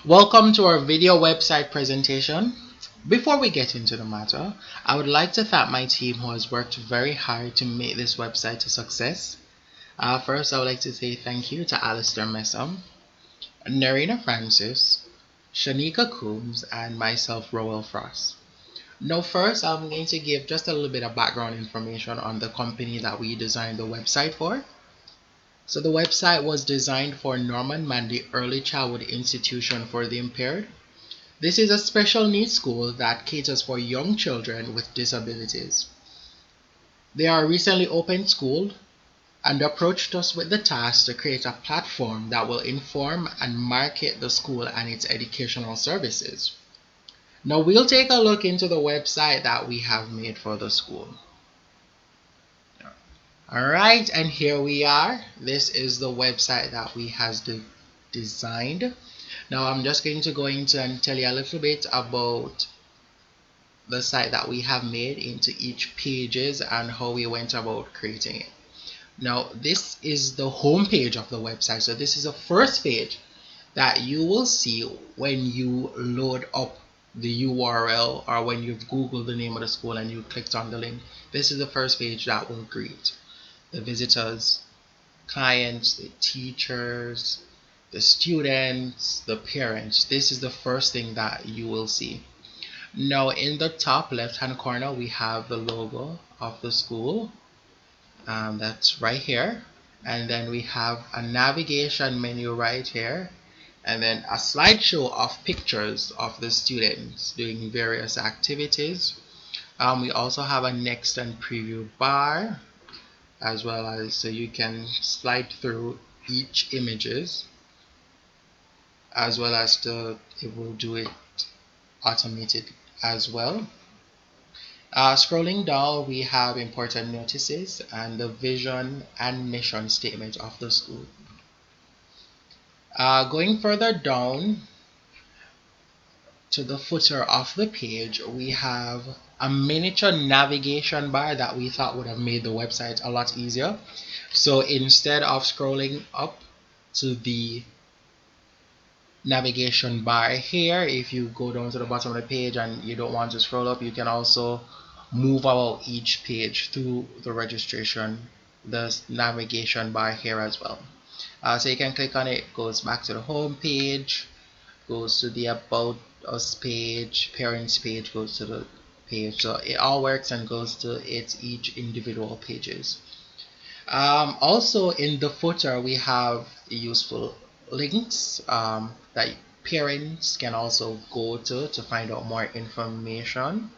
Welcome to our video website presentation. Before we get into the matter, I would like to thank my team who has worked very hard to make this website a success. First, I would like to say thank you to Alistair Messam, Narina Francis, Shanika Coombs, and myself, Roel Frost. Now, first, I'm going to give just a little bit of background information on the company that we designed the website for. So the website was designed for Norman Manley Early Childhood Institution for the Impaired. This is a special needs school that caters for young children with disabilities. They are a recently opened school and approached us with the task to create a platform that will inform and market the school and its educational services. Now we'll take a look into the website that we have made for the school. Alright, and here we are. This is the website that we has designed. Now I'm just going to go into and tell you a little bit about the site that we have made into each pages and how we went about creating it. Now this is the home page of the website. So this is the first page that you will see when you load up the URL or when you've Googled the name of the school and you clicked on the link. This is the first page that will greet the visitors, clients, the teachers, the students, the parents. This is the first thing that you will see. Now in the top left hand corner we have the logo of the school. That's right here. And then we have a navigation menu right here. And then a slideshow of pictures of the students doing various activities. We also have a next and preview bar, as well as so you can slide through each images, as well as it will do it automated as well. Scrolling down we have important notices and the vision and mission statement of the school. Going further down to the footer of the page, we have a miniature navigation bar that we thought would have made the website a lot easier. So instead of scrolling up to the navigation bar here, if you go down to the bottom of the page and you don't want to scroll up, you can also move about each page through the registration, the navigation bar here as well. So you can click on it, goes back to the home page, goes to the about us page, parents page, goes to the page. So it all works and goes to each individual pages. Also in the footer we have useful links that parents can also go to find out more information.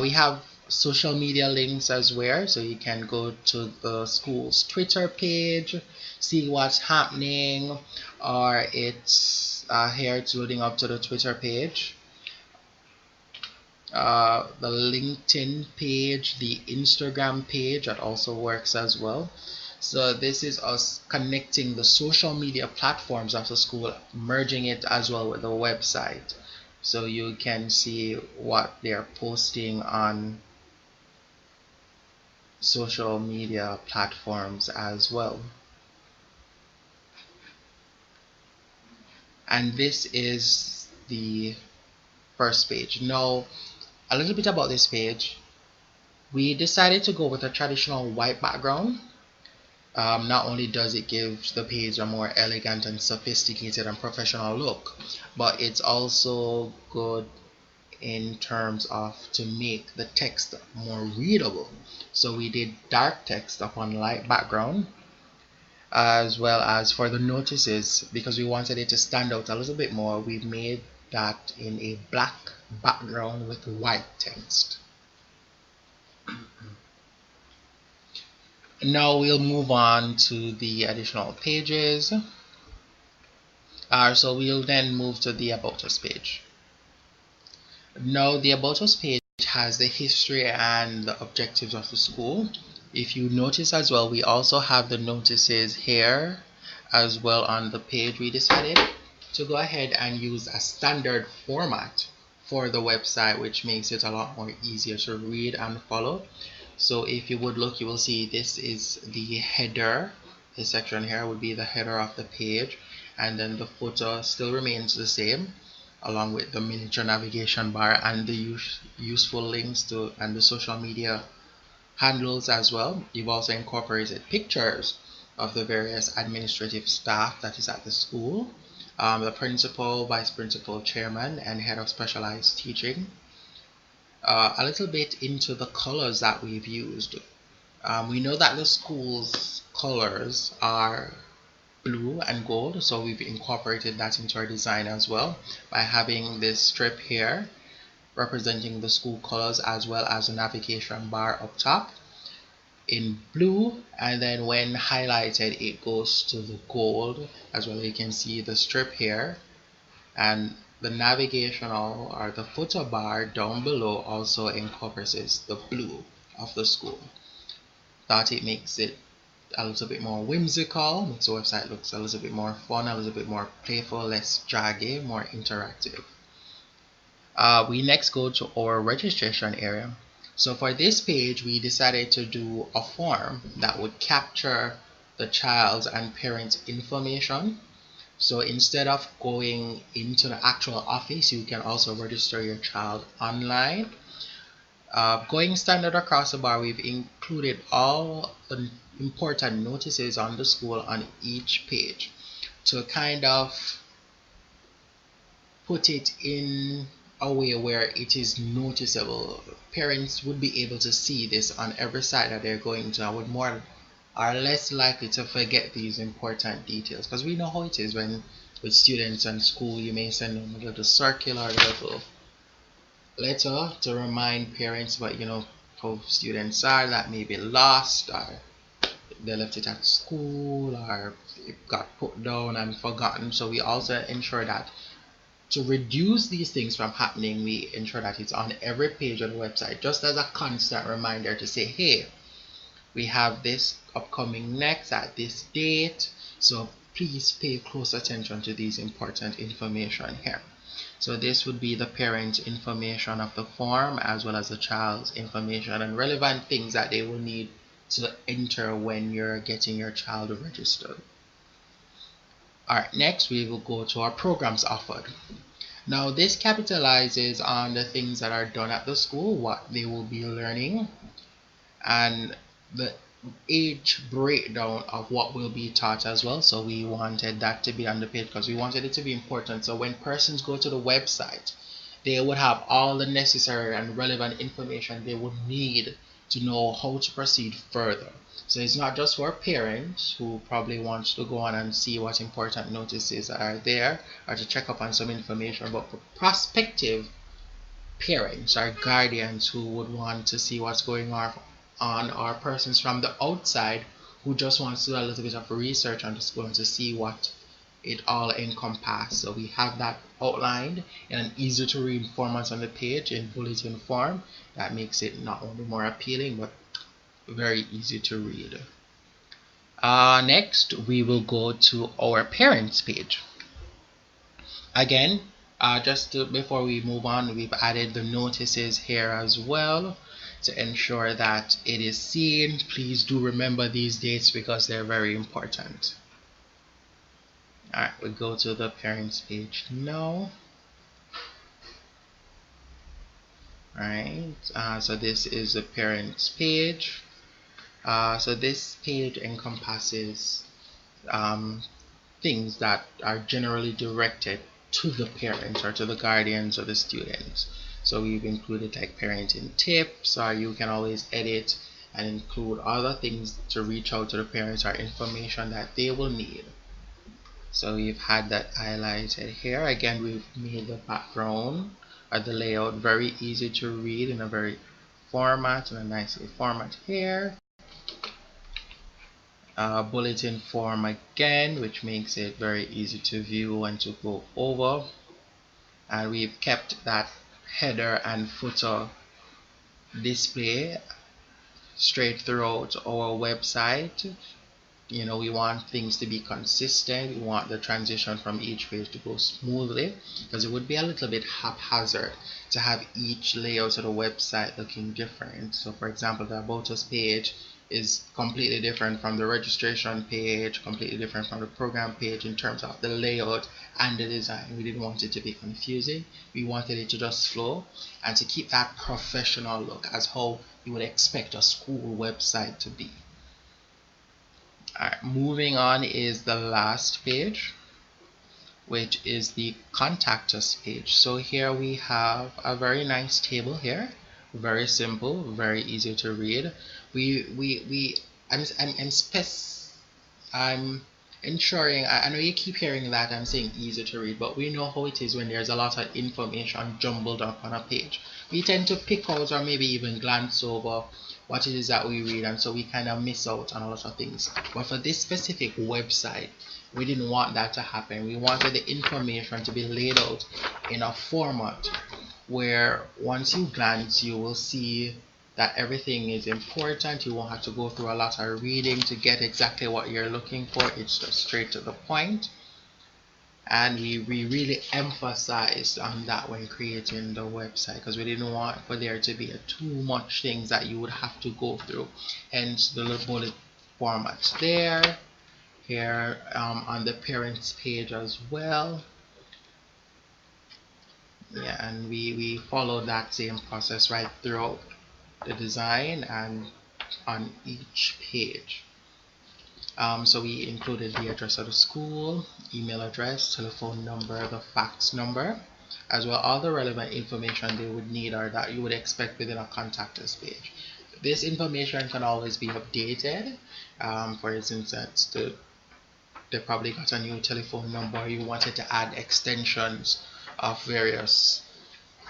We have social media links as well, so you can go to the school's Twitter page, see what's happening, or it's here it's loading up to the Twitter page, the LinkedIn page, the Instagram page that also works as well. So this is us connecting the social media platforms of the school, merging it as well with the website, so you can see what they're posting on social media platforms as well. And this is the first page. Now a little bit about this page. We decided to go with a traditional white background. Not only does it give the page a more elegant and sophisticated and professional look, but it's also good in terms of to make the text more readable. So we did dark text upon light background, as well as for the notices, because we wanted it to stand out a little bit more, we made that in a black background with white text. Now we'll move on to the additional pages. So we'll then move to the About Us page. Now the About Us page has the history and the objectives of the school. If you notice as well, we also have the notices here as well on the page. We decided to go ahead and use a standard format for the website, which makes it a lot more easier to read and follow. So if you would look, you will see this is the header. This section here would be the header of the page, and then the footer still remains the same, along with the miniature navigation bar and the useful links to and the social media handles as well. You've also incorporated pictures of the various administrative staff that is at the school, the principal, vice principal, chairman, and head of specialized teaching. A little bit into the colors that we've used. We know that the school's colors are blue and gold, so we've incorporated that into our design as well by having this strip here representing the school colors, as well as a navigation bar up top in blue, and then when highlighted it goes to the gold as well. You can see the strip here, and the navigational or the footer bar down below also encompasses the blue of the school. Thought it makes it a little bit more whimsical, makes the website looks a little bit more fun, a little bit more playful, less draggy, more interactive. We next go to our registration area. So for this page, we decided to do a form that would capture the child's and parents' information. So instead of going into the actual office, you can also register your child online. Going standard across the bar, we've included all the important notices on the school on each page to kind of put it in a way where it is noticeable. Parents would be able to see this on every site that they're going to, and would more are less likely to forget these important details, because we know how it is when with students and school. You may send them a little circular, a little letter to remind parents about how students are that may be lost, or they left it at school, or it got put down and forgotten. So we also ensure that to reduce these things from happening, we ensure that it's on every page of the website, just as a constant reminder to say, hey, we have this upcoming next at this date, so please pay close attention to these important information here. So this would be the parent information of the form, as well as the child's information and relevant things that they will need to enter when you're getting your child registered. Alright, next we will go to our programs offered. Now this capitalizes on the things that are done at the school, what they will be learning, and the age breakdown of what will be taught as well. So we wanted that to be on the page because we wanted it to be important. So when persons go to the website, they would have all the necessary and relevant information they would need to know how to proceed further. So it's not just for parents who probably want to go on and see what important notices are there or to check up on some information, but for prospective parents or guardians who would want to see what's going on, or persons from the outside who just wants to do a little bit of research on the school and to see what it all encompasses. So we have that outlined in an easy to read format on the page in bulletin form. That makes it not only more appealing but very easy to read. Next we will go to our parents page. Again, before we move on, we've added the notices here as well to ensure that it is seen. Please do remember these dates because they're very important. Alright, we go to the parents page now. Alright, so this is the parents page. So this page encompasses things that are generally directed to the parents or to the guardians or the students. So we've included like parenting tips, or you can always edit and include other things to reach out to the parents or information that they will need. So we've had that highlighted here. Again, we've made the background or the layout very easy to read in a very format, in a nice format here. Bulletin form again, which makes it very easy to view and to go over. And we've kept that header and footer display straight throughout our website. We want things to be consistent. We want the transition from each page to go smoothly, because it would be a little bit haphazard to have each layout of the website looking different. So for example, the About Us page is completely different from the registration page, completely different from the program page in terms of the layout and the design. We didn't want it to be confusing. We wanted it to just flow and to keep that professional look as how you would expect a school website to be. Alright, moving on is the last page, which is the contact us page. So here we have a very nice table here, very simple, very easy to read. I'm ensuring, I know you keep hearing that I'm saying easy to read, but we know how it is when there's a lot of information jumbled up on a page. We tend to pick out or maybe even glance over what it is that we read, and so we kind of miss out on a lot of things. But for this specific website, we didn't want that to happen. We wanted the information to be laid out in a format where once you glance, you will see that everything is important. You won't have to go through a lot of reading to get exactly what you're looking for. It's just straight to the point. And we really emphasized on that when creating the website, because we didn't want for there to be too much things that you would have to go through. Hence the little bullet formats there. Here on the parents page as well. Yeah, and we followed that same process right throughout the design and on each page. So we included the address of the school, email address, telephone number, the fax number, as well all the relevant information they would need or that you would expect within a contact us page. This information can always be updated. For instance, they probably got a new telephone number, you wanted to add extensions of various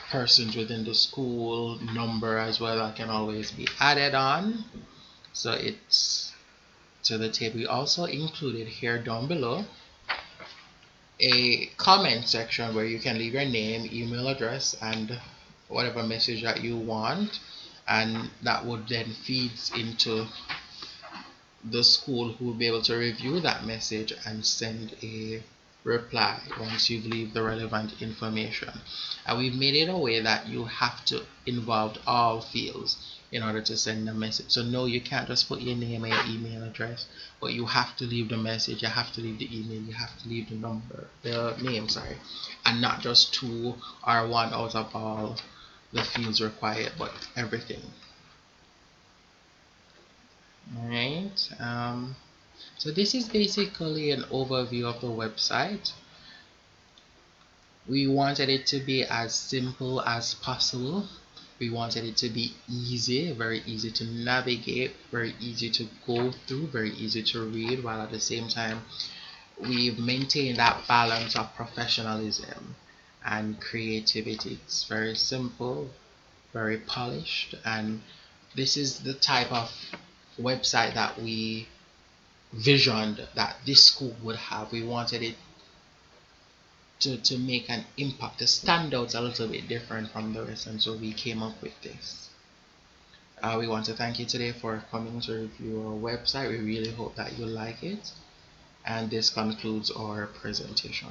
persons within the school number as well, that can always be added on. So it's to the table. We also included here down below a comment section where you can leave your name, email address, and whatever message that you want, and that would then feeds into the school, who will be able to review that message and send a reply once you've leave the relevant information. And we've made it a way that you have to involve all fields in order to send a message. So no, you can't just put your name and your email address, but you have to leave the message, you have to leave the email, you have to leave the number, the name, sorry, and not just 2 or 1 out of all the fields required, but everything. Alright, so this is basically an overview of the website. We wanted it to be as simple as possible. We wanted it to be easy, very easy to navigate, very easy to go through, very easy to read, while at the same time we've maintained that balance of professionalism and creativity. It's very simple, very polished, and this is the type of website that we visioned that this school would have. We wanted it to make an impact, to stand out a little bit different from the rest, and so we came up with this. We want to thank you today for coming to review our website. We really hope that you like it, and this concludes our presentation.